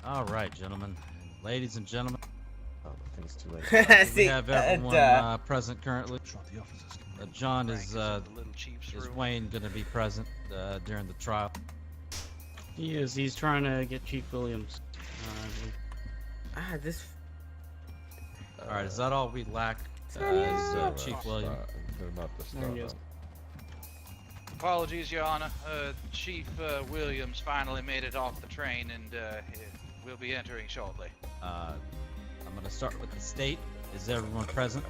All right, gentlemen, ladies and gentlemen. Oh, I think it's too late. We have everyone present currently. John is Wayne going to be present during the trial? He is. He's trying to get Chief Williams. This. All right, is that all we lack? Chief Williams. There he is. Apologies, Your Honor. Chief Williams finally made it off the train and will be entering shortly. I'm going to start with the state. Is everyone present?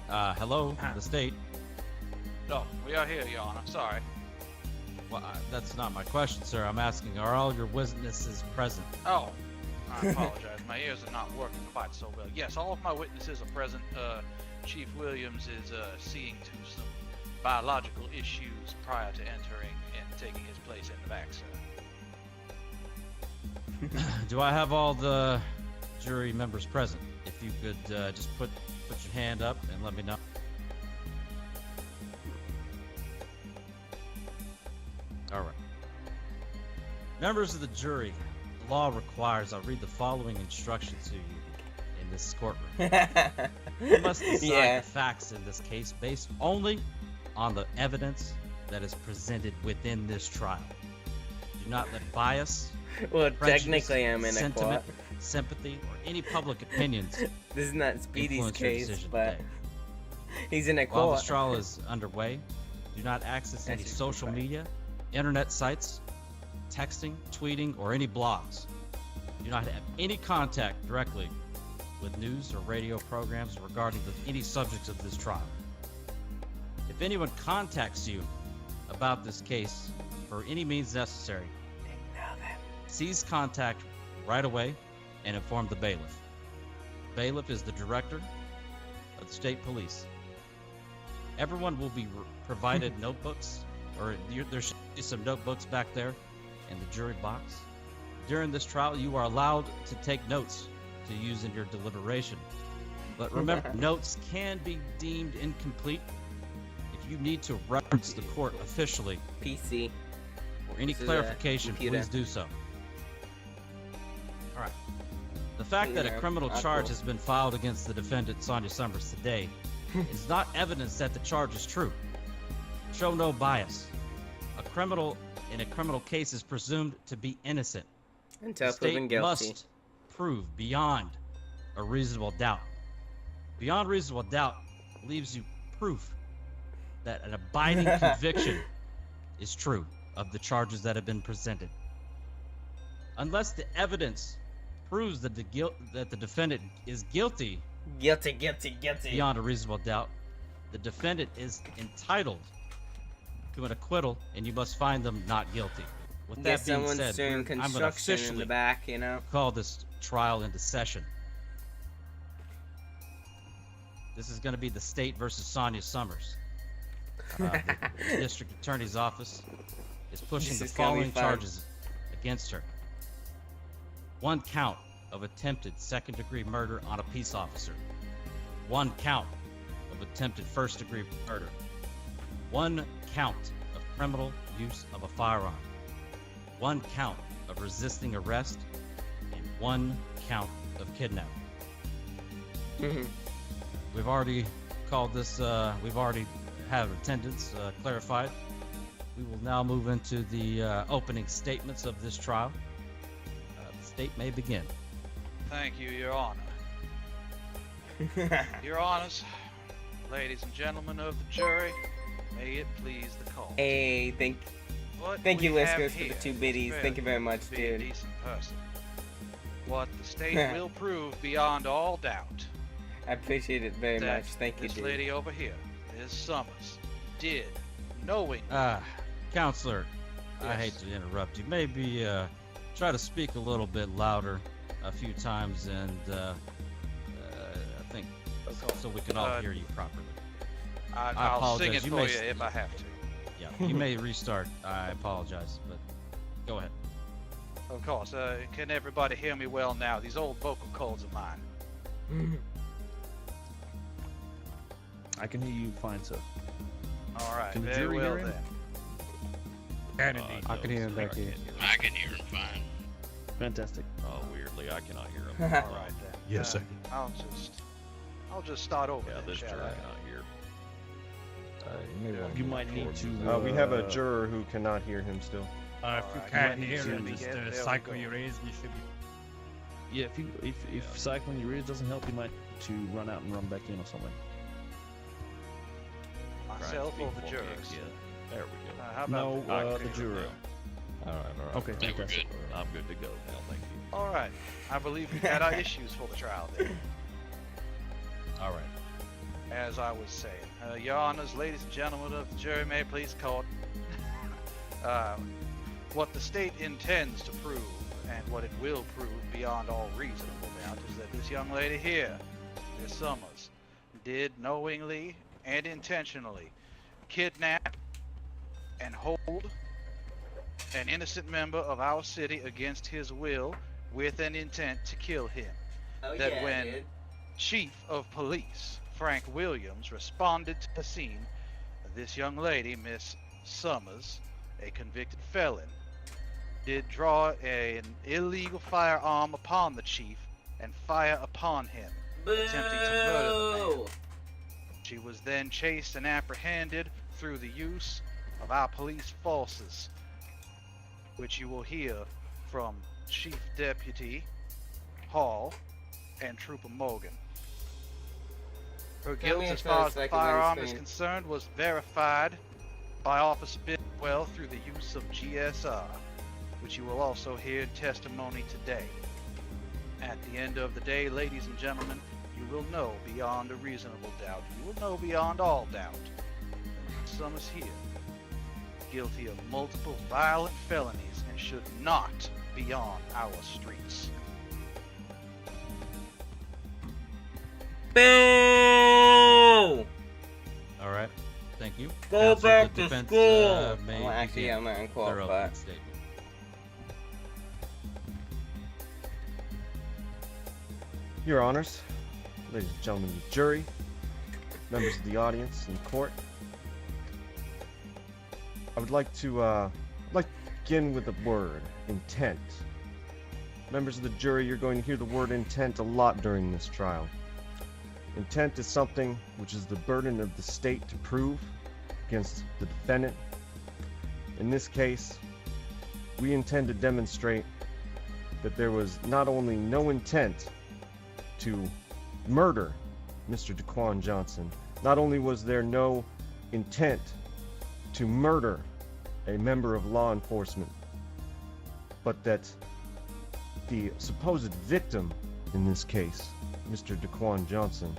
Hello, the state. No, we are here, Your Honor. Sorry. Well, that's not my question, sir. I'm asking, are all your witnesses present? Oh, I apologize. My ears are not working quite so well. Yes, all of my witnesses are present. Chief Williams is seeing to some biological issues prior to entering and taking his place in the back, sir. Do I have all the jury members present? If you could just put your hand up and let me know. All right. Members of the jury, the law requires I read the following instructions to you in this courtroom. You must decide the facts in this case based only on the evidence that is presented within this trial. Do not let bias, Well, technically I'm in a sentiment, court. sympathy, or any public opinions This is not Speedy's influence your case, decision but today. he's in a While court. this trial is underway, do not access any social media, internet sites, texting, tweeting, or any blogs. Do not have any contact directly with news or radio programs regarding any subjects of this trial. If anyone contacts you about this case for any means necessary, cease contact right away and inform the bailiff. The bailiff is the director of the state police. Everyone will be provided notebooks, or there should be some notebooks back there in the jury box. During this trial, you are allowed to take notes to use in your deliberation. But remember, notes can be deemed incomplete. If you need to reference the court officially PC. or any clarification, please do so. All right. The fact that a criminal charge has been filed against the defendant, Sonya Summers, today is not evidence that the charge is true. Show no bias. A criminal in a criminal case is presumed to be innocent. Until The state proven guilty. must prove beyond a reasonable doubt. Beyond reasonable doubt leaves you proof that an abiding conviction is true of the charges that have been presented. Unless the evidence proves that the defendant is guilty Guilty. beyond a reasonable doubt, the defendant is entitled to an acquittal, and you must find them not guilty. With that being someone's said, doing I'm going to construction in officially the back, you know. call this trial into session. This is going to be the state versus Sonya Summers. The district attorney's office is pushing the following charges against her. 1 count of attempted second-degree murder on a peace officer. 1 count of attempted first-degree murder. 1 count of criminal use of a firearm. 1 count of resisting arrest, and 1 count of kidnapping. We've already called this, we've already had attendance clarified. We will now move into the opening statements of this trial. The state may begin. Thank you, Your Honor. Your Honors, ladies and gentlemen of the jury, may it please the court. Hey, thank you, listeners, for the 2 biddies. Thank you very much, be a dude. decent person. What the state will prove beyond all doubt. I appreciate it very that much. Thank you, this dude. lady over here, Ms. Summers, did knowingly. Counselor, I Yes. hate to interrupt you. Maybe try to speak a little bit louder a few times, and I think so we can all hear you properly. I I'll sing apologize. it You for may you if I have to. Yeah, you may restart. I apologize, but go ahead. Of course. Can everybody hear me well now? These old vocal cords of mine. I can hear you fine, sir. All right, Can the very jury well hear him? then. I can hear him back here. I can hear him fine. Fantastic. Oh, weirdly, I cannot hear him. All right then. Yes, I can. I'll just start over. Yeah, then, this shall jury I? cannot hear. You might need to. We have a juror who cannot hear him still. If you Alright, can't you hear might him, need just to- there we cycle go. your ears and you should be. Yeah, if cycling your ears doesn't help, you might to run out and run back in or something. Myself Trying or to the speak jurors? for me again. There we go. How about No, I can the hear him juror. now. All right. Okay, They were fantastic. good. I'm good to go now, thank you. All right. I believe we've had our issues for the trial then. All right. As I was saying, Your Honors, ladies and gentlemen of the jury, may it please court. What the state intends to prove, and what it will prove beyond all reasonable doubt, is that this young lady here, Miss Summers, did knowingly and intentionally kidnap and hold an innocent member of our city against his will with an intent to kill him. Oh, That yeah, when dude. Chief of Police Frank Williams responded to the scene, this young lady, Miss Summers, a convicted felon, did draw an illegal firearm upon the chief and fire upon him, attempting to murder the man. She was then chased and apprehended through the use of our police forces, which you will hear from Chief Deputy Hall and Trooper Morgan. Her guilt me as for far a as the second, firearm is Einstein. concerned was verified by Officer Bidwell through the use of GSR, which you will also hear in testimony today. At the end of the day, ladies and gentlemen, you will know beyond a reasonable doubt, you will know beyond all doubt, that Summers here is guilty of multiple violent felonies and should not be on our streets. Boo! All right. Thank you. Go Counsel, back the to defense, school! may Well, actually, begin I'm not in court, their but... opening statement. Your Honors, ladies and gentlemen of the jury, members of the audience and court, I would like to begin with the word intent. Members of the jury, you're going to hear the word intent a lot during this trial. Intent is something which is the burden of the state to prove against the defendant. In this case, we intend to demonstrate that there was not only no intent to murder Mr. Daquan Johnson, not only was there no intent to murder a member of law enforcement, but that the supposed victim in this case, Mr. Daquan Johnson,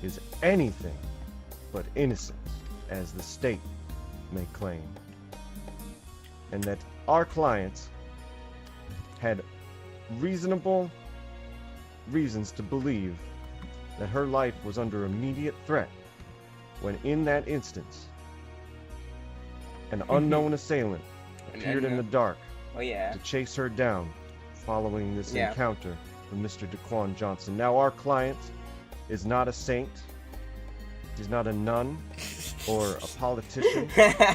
is anything but innocent, as the state may claim. And that our client had reasonable reasons to believe that her life was under immediate threat when in that instance an unknown assailant appeared in the dark Oh, yeah. to chase her down following this Yeah. encounter with Mr. Daquan Johnson. Now, our client is not a saint, he's not a nun or a politician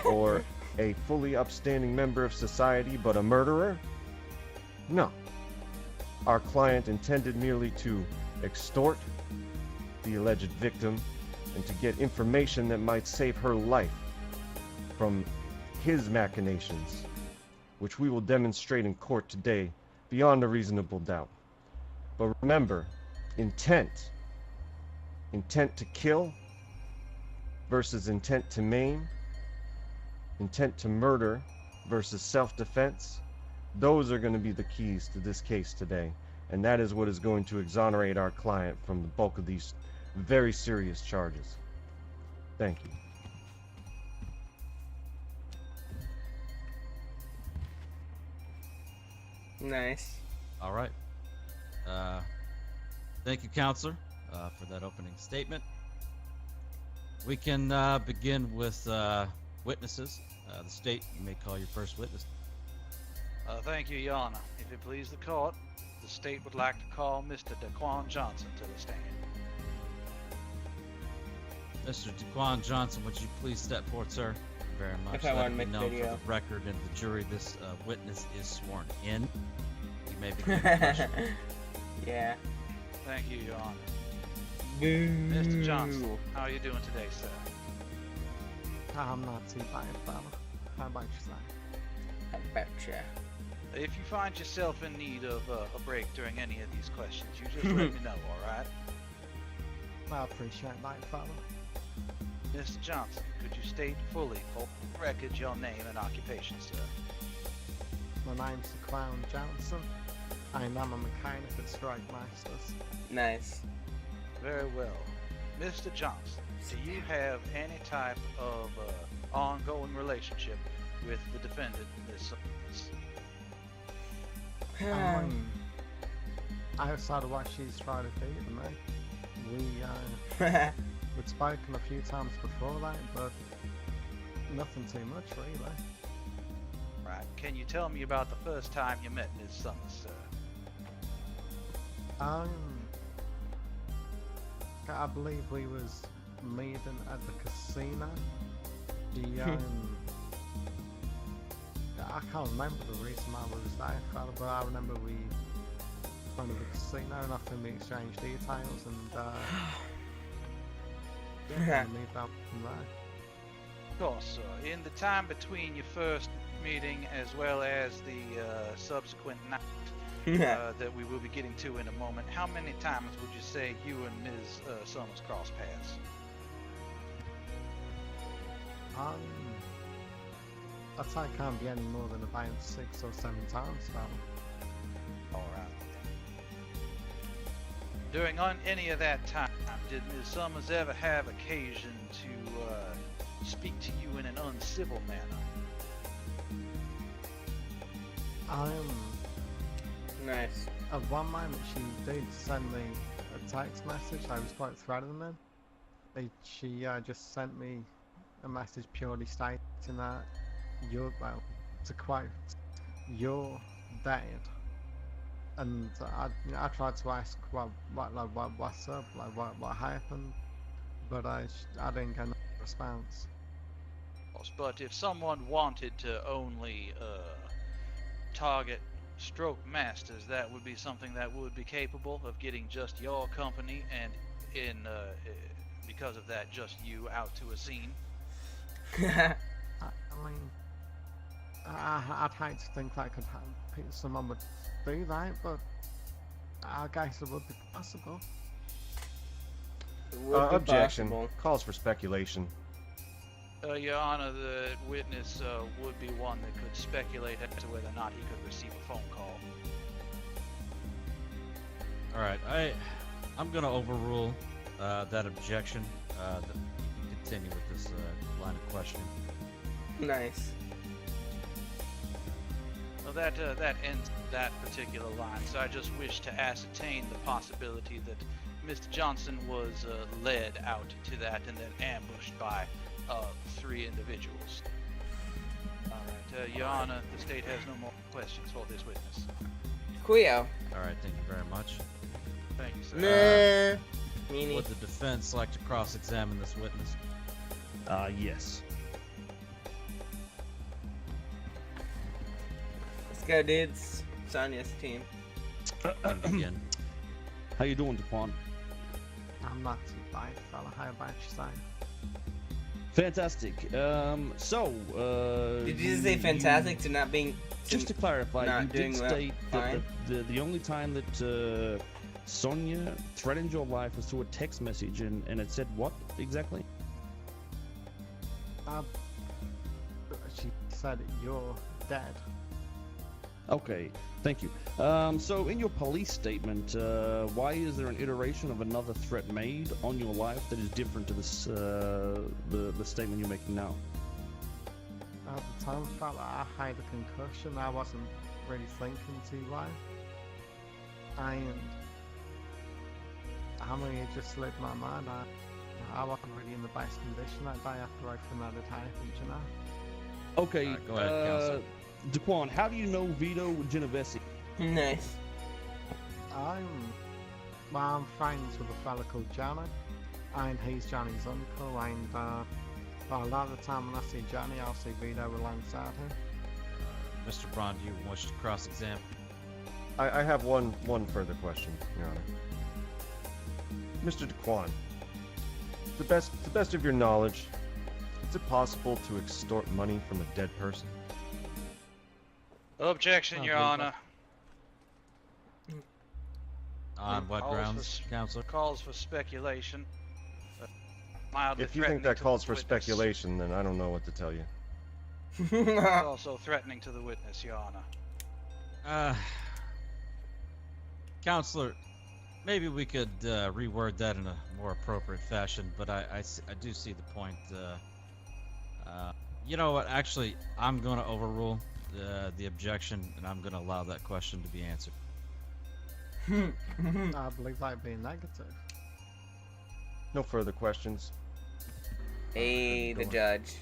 or a fully upstanding member of society, but a murderer? No. Our client intended merely to extort the alleged victim and to get information that might save her life from his machinations, which we will demonstrate in court today beyond a reasonable doubt. But remember, intent to kill versus intent to maim, intent to murder versus self-defense, those are going to be the keys to this case today. And that is what is going to exonerate our client from the bulk of these very serious charges. Thank you. Nice. All right. Thank you, Counselor, for that opening statement. We can begin with witnesses. The state, you may call your first witness. Thank you, Your Honor. If it please the court, the state would like to call Mr. Daquan Johnson to the stand. Mr. Daquan Johnson, would you please step forward, sir? Thank you very much. If I Let wanna it be make known video. for the record and the jury, this witness is sworn in. You may begin your question. Yeah. Thank you, Your Honor. Boo. Mr. Johnson, how are you doing today, sir? I'm not too bad, fella. How about yourself? I betcha. If you find yourself in need of a break during any of these questions, you just let me know, alright? I appreciate that, fella. Mr. Johnson, could you state fully for the record your name and occupation, sir? My name's Clown Johnson, and I'm a mechanic at Strike Masters. Nice. Very well. Mr. Johnson, do you have any type of ongoing relationship with the defendant, Ms. Summers? Outside of what she's trying to do to me, we'd spoken a few times before that, but nothing too much, really. Right. Can you tell me about the first time you met Ms. Summers, sir? I believe we was meeting at the casino. I can't remember the reason I was there, fella, but I remember we went to the casino and I think we exchanged details and yeah, we moved out from there. Of course, sir. In the time between your first meeting as well as the subsequent night that we will be getting to in a moment, how many times would you say you and Ms. Summers crossed paths? I'd say it can't be any more than about 6 or 7 times, fella. Alright. During any of that time, did Ms. Summers ever have occasion to speak to you in an uncivil manner? Nice. At one moment she did send me a text message. I was quite threatening. She just sent me a message purely stating that you're, well, to quote, "You're dead." And I tried to ask what's up, like what happened, but I didn't get no response. But if someone wanted to only target stroke masters, that would be something that would be capable of getting just your company, and because of that, just you out to a scene. I mean, I'd hate to think that someone would do that, but I guess it would be possible. Objection. Possible. Calls for speculation. Your Honor, the witness would be one that could speculate as to whether or not he could receive a phone call. Alright, I'm gonna overrule that objection. That you can continue with this line of questioning. Nice. Well, that ends that particular line, so I just wish to ascertain the possibility that Mr. Johnson was led out to that and then ambushed by 3 individuals. Alright, Your Honor, the state has no more questions for this witness. Quio. Alright, thank you very much. Thank you, sir. Nah. Meanie. Would the defense like to cross-examine this witness? Yes. Let's go, dudes. Sonya's team. Again. How you doing, Daquan? I'm not too bad, fella. How about yourself? Fantastic. Did you just say fantastic to not being... Just to clarify, not you doing did well? state that Fine. the only time that Sonya threatened your life was through a text message, and it said what exactly? She said you're dead. Okay, thank you. So in your police statement, why is there an iteration of another threat made on your life that is different to this the statement you're making now? At the time, fella, I had a concussion. I wasn't really thinking too well. And I mean, it just slipped my mind. I wasn't really in the best condition that day after everything that had happened, you know? Okay, go ahead, counsel. Daquan, how do you know Vito Genovese? Nice. I'm friends with a fella called Johnny. and he's Johnny's uncle, and well, a lot of the time when I see Johnny, I'll see Vito alongside him. Mr. Braun, do you wish to cross-examine? I have one further question, Your Honor. Mr. DeQuan, to the best of your knowledge, is it possible to extort money from a dead person? Objection, Oh, Your please, Honor. On what Calls grounds, for Counselor? Calls for speculation. Mildly If you think threatening that to calls the for witness. speculation, then I don't know what to tell you. It's also threatening to the witness, Your Honor. Counselor, maybe we could reword that in a more appropriate fashion, but I do see the point. You know what? Actually, I'm going to overrule the objection, and I'm going to allow that question to be answered. I believe that being negative. No further questions. Hey, the Go on. judge.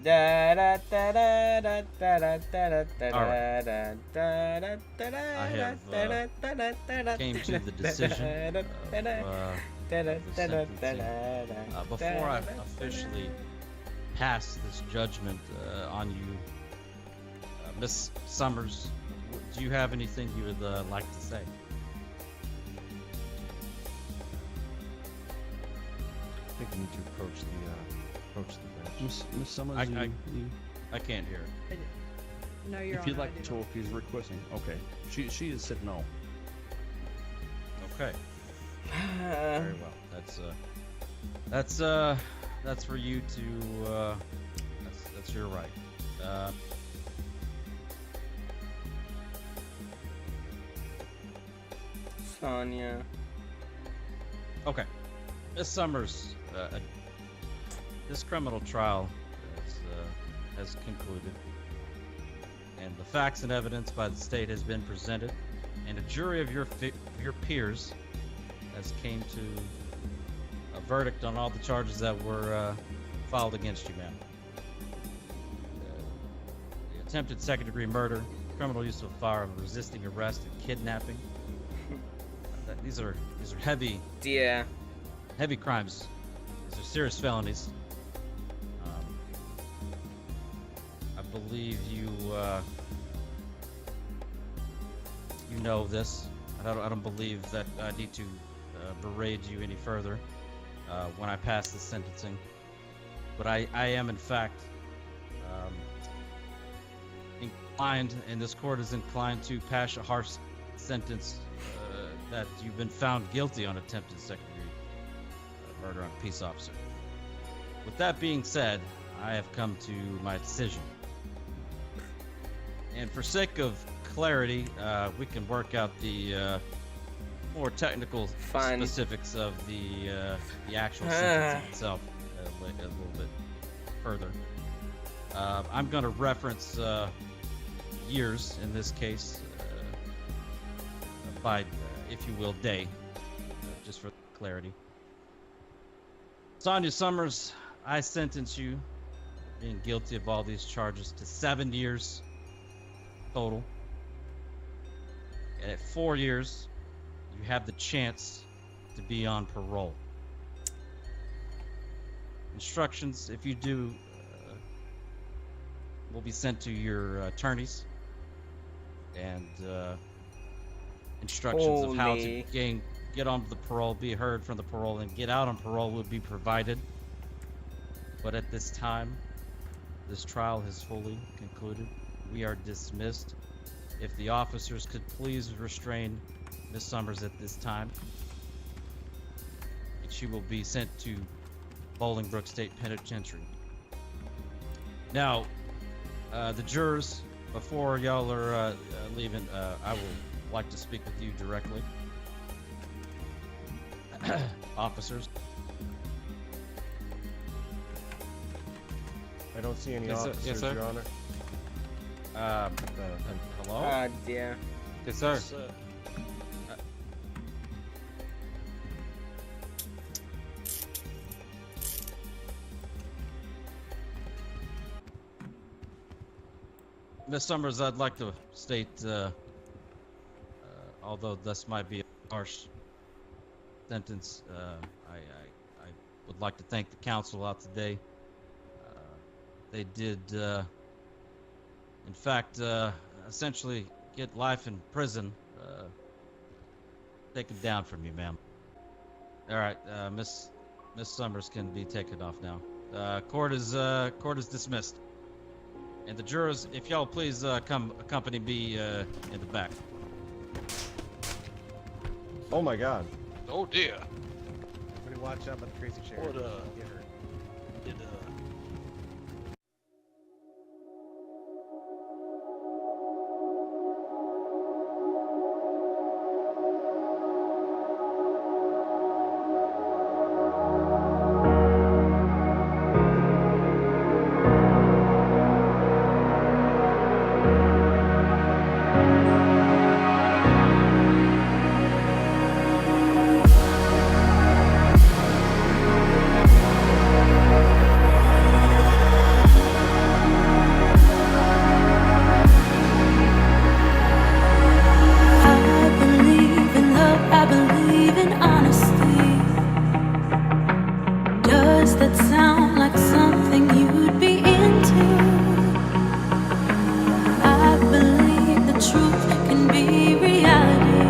Da da da da da da da da Alright. da da da da I have came to the decision of the sentencing. Before I officially pass this judgment on you, Miss Summers, do you have anything you would like to say? I think you need to approach the bench. Miss Summers, I can't hear it. No, Your if you'd Honor, like I to do not. talk, he's requesting. Okay. She has said no. Okay, very well. That's for you to. That's your right. Sonya. Okay, Miss Summers, this criminal trial has concluded, and the facts and evidence by the state has been presented, and a jury of your peers has came to a verdict on all the charges that were filed against you, ma'am. The attempted second-degree murder, criminal use of a firearm, resisting arrest, and kidnapping. These are heavy Yeah. crimes. These are serious felonies. I believe you you know this. I don't believe that I need to berate you any further when I pass the sentencing. But I am in fact inclined, and this court is inclined to pass a harsh sentence that you've been found guilty on attempted second-degree murder on a peace officer. With that being said, I have come to my decision. And for sake of clarity, we can work out the more technical Fine. specifics of the actual sentence itself a little bit further. I'm going to reference years in this case by, if you will, day, just for clarity. Sonya Summers, I sentence you, being guilty of all these charges, to 7 years total. And at 4 years, you have the chance to be on parole. Instructions, if you do, will be sent to your attorneys, and instructions of how to Holy. get onto the parole, be heard from the parole, and get out on parole would be provided. But at this time, this trial has fully concluded. We are dismissed. If the officers could please restrain Miss Summers at this time, and she will be sent to Bolingbrook State Penitentiary. Now, the jurors, before y'all are leaving, I would like to speak with you directly. Officers. I don't see any Yes, sir. officers, Yes, sir. Your Honor. Hello? Ah, dear. Yes, sir. Miss Summers, I'd like to state, although this might be harsh, sentence. I would like to thank the council out today. They did, in fact, essentially get life in prison taken down from you, ma'am. All right, Miss Summers can be taken off now. Court is dismissed. And the jurors, if y'all please come accompany me in the back. Oh my God. Oh dear. Everybody watch out about the crazy chair. What, Get hurt. Did, I believe in love, I believe in honesty. Does that sound like something you'd be into? I believe the truth can be reality.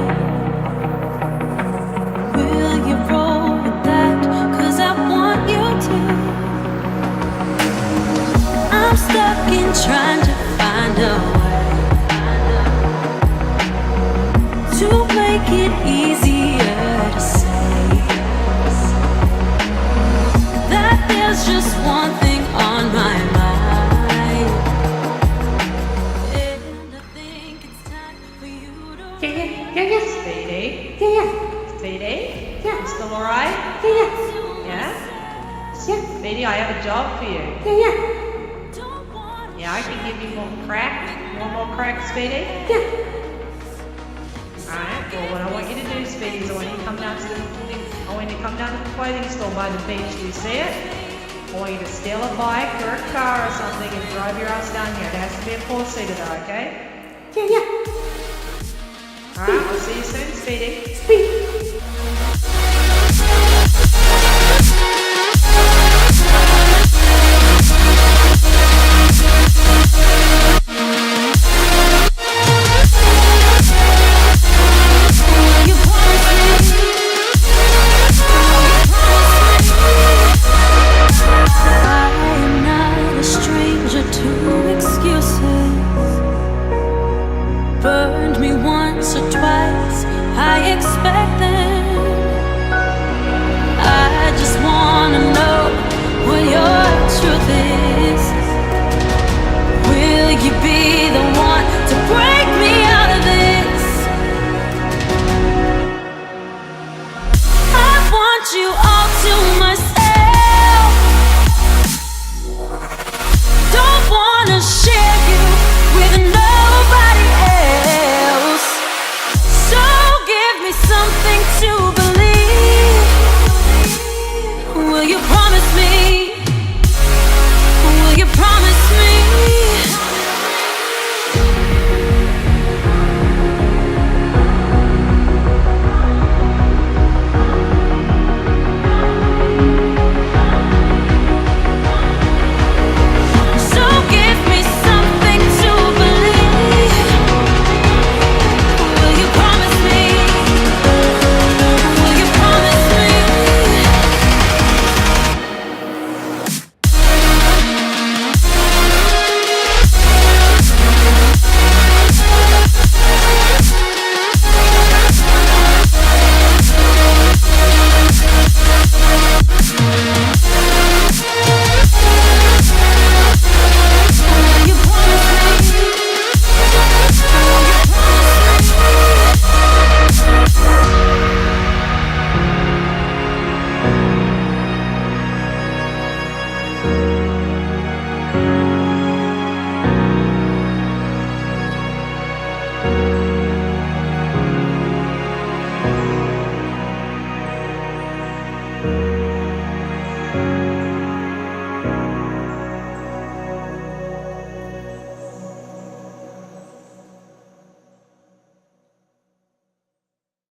Will you roll with that? 'Cause I want you to. I'm stuck in trying to find a way to make it easier to say that there's just one thing on my mind, and I think it's time for you to Yeah, Speedy. Speedy? Yeah. You still alright? Yeah? Speedy, I have a job for you. Yeah, I can give you more crack. One more crack, Speedy? Alright, well what I want you to do, Speedy, is I want you to come down to the clothing store by the beach. Do you see it? I want you to steal a bike or a car or something and drive your ass down here. There has to be a four-seater though, okay? Alright, I'll see you soon, Speedy.